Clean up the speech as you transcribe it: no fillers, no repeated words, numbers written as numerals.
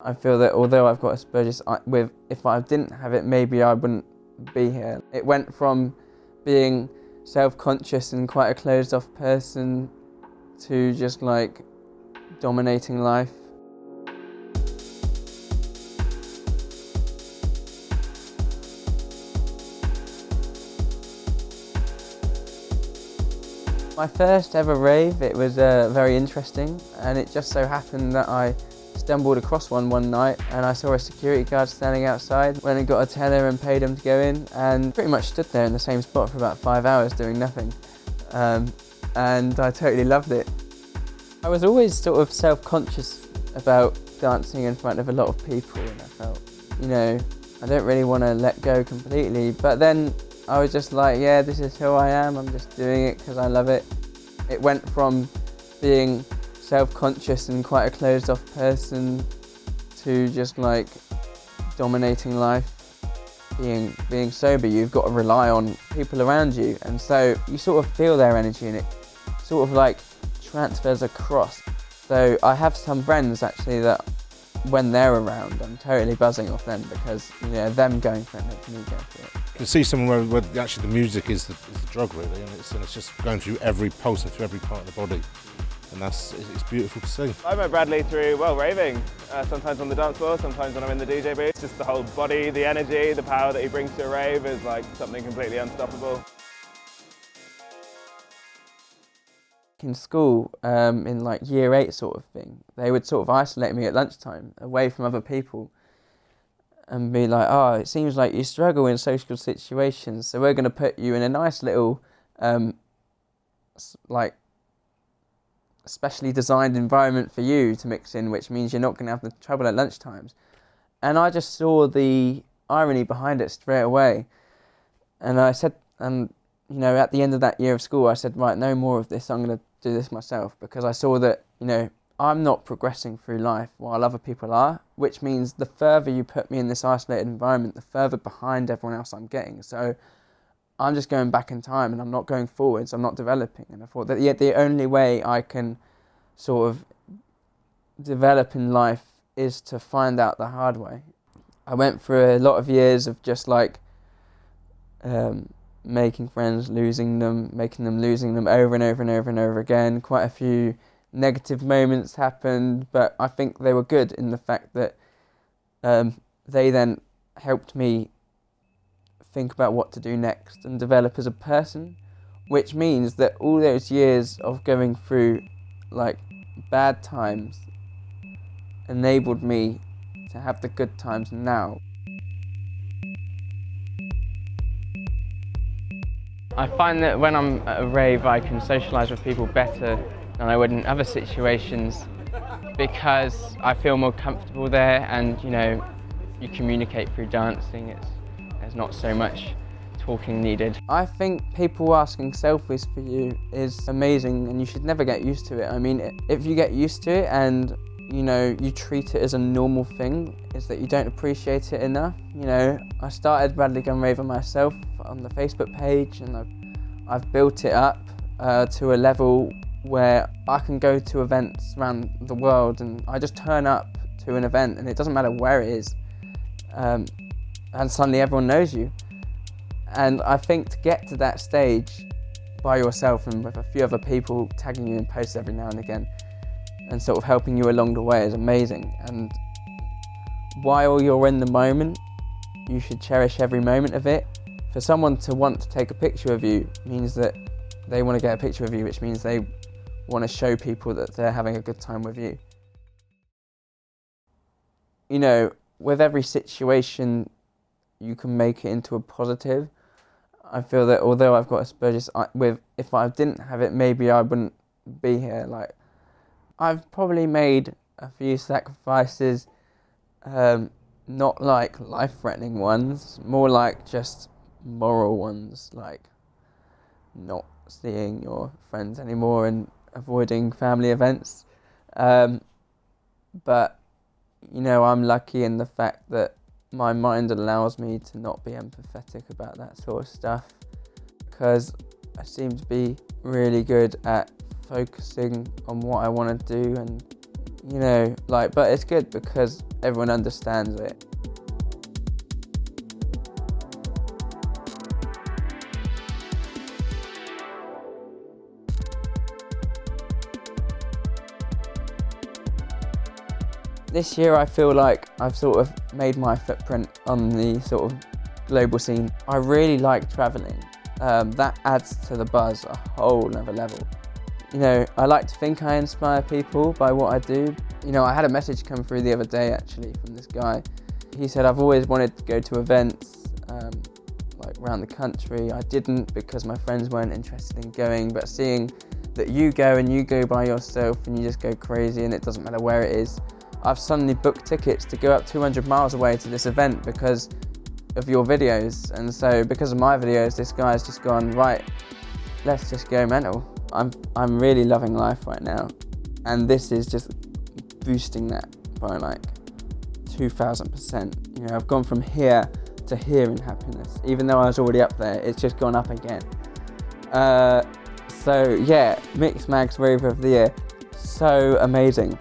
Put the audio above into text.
I feel that although I've got Asperger's, if I didn't have it, maybe I wouldn't be here. It went from being self-conscious and quite a closed-off person to just like dominating life. My first ever rave, it was very interesting, and it just so happened that I stumbled across one night and I saw a security guard standing outside. Went and got a tenner and paid him to go in, and pretty much stood there in the same spot for about 5 hours doing nothing. And I totally loved it. I was always sort of self-conscious about dancing in front of a lot of people, and I felt, I don't really want to let go completely, but then I was just like, yeah, this is who I am, I'm just doing it because I love it. It went from being self-conscious and quite a closed-off person to just like dominating life. Being sober, you've got to rely on people around you, and so you sort of feel their energy and it sort of like transfers across. So I have some friends actually that when they're around, I'm totally buzzing off them because them going for it makes me go for it. You can see somewhere where actually the music is the drug really, and it's just going through every pulse and through every part of the body, and it's beautiful to see. I met Bradley through, raving. Sometimes on the dance floor, sometimes when I'm in the DJ booth. Just the whole body, the energy, the power that he brings to a rave is like something completely unstoppable. In school, in like year 8 sort of thing, they would sort of isolate me at lunchtime away from other people and be like, oh, it seems like you struggle in social situations, so we're going to put you in a nice little like specially designed environment for you to mix in, which means you're not going to have the trouble at lunchtimes. And I just saw the irony behind it straight away, and I said, at the end of that year of school, I said, right, no more of this, I'm going to do this myself, because I saw that, I'm not progressing through life while other people are, which means the further you put me in this isolated environment, the further behind everyone else I'm getting. So I'm just going back in time and I'm not going forwards, I'm not developing. And I thought that the only way I can sort of develop in life is to find out the hard way. I went through a lot of years of just like making friends, losing them, losing them over and over and over and over again. Quite a few negative moments happened, but I think they were good in the fact that they then helped me think about what to do next and develop as a person, which means that all those years of going through like bad times enabled me to have the good times now. I find that when I'm at a rave, I can socialise with people better than I would in other situations because I feel more comfortable there, and you communicate through dancing. There's not so much talking needed. I think people asking selfies for you is amazing, and you should never get used to it. I mean, if you get used to it and you treat it as a normal thing, is that you don't appreciate it enough. I started Gunn Raver myself on the Facebook page, and I've built it up to a level where I can go to events around the world and I just turn up to an event and it doesn't matter where it is, and suddenly everyone knows you. And I think to get to that stage by yourself and with a few other people tagging you in posts every now and again and sort of helping you along the way is amazing. And while you're in the moment, you should cherish every moment of it. For someone to want to take a picture of you means that they want to get a picture of you, which means they want to show people that they're having a good time with you. With every situation, you can make it into a positive. I feel that although I've got Asperger's, if I didn't have it, maybe I wouldn't be here. Like, I've probably made a few sacrifices, not like life-threatening ones, more like just moral ones, like not seeing your friends anymore and avoiding family events. But I'm lucky in the fact that my mind allows me to not be empathetic about that sort of stuff, because I seem to be really good at focusing on what I want to do and you know, like, but it's good because everyone understands it. This year I feel like I've sort of made my footprint on the sort of global scene. I really like travelling. That adds to the buzz a whole nother level. You know, I like to think I inspire people by what I do. You know, I had a message come through the other day actually from this guy. He said, I've always wanted to go to events like around the country. I didn't because my friends weren't interested in going, but seeing that you go by yourself and you just go crazy and it doesn't matter where it is. I've suddenly booked tickets to go up 200 miles away to this event because of your videos. And so because of my videos, this guy's just gone, right, let's just go mental. I'm really loving life right now. And this is just boosting that by like 2000%. You know, I've gone from here to here in happiness. Even though I was already up there, it's just gone up again. So yeah, Mixmag's Raver of the Year, so amazing.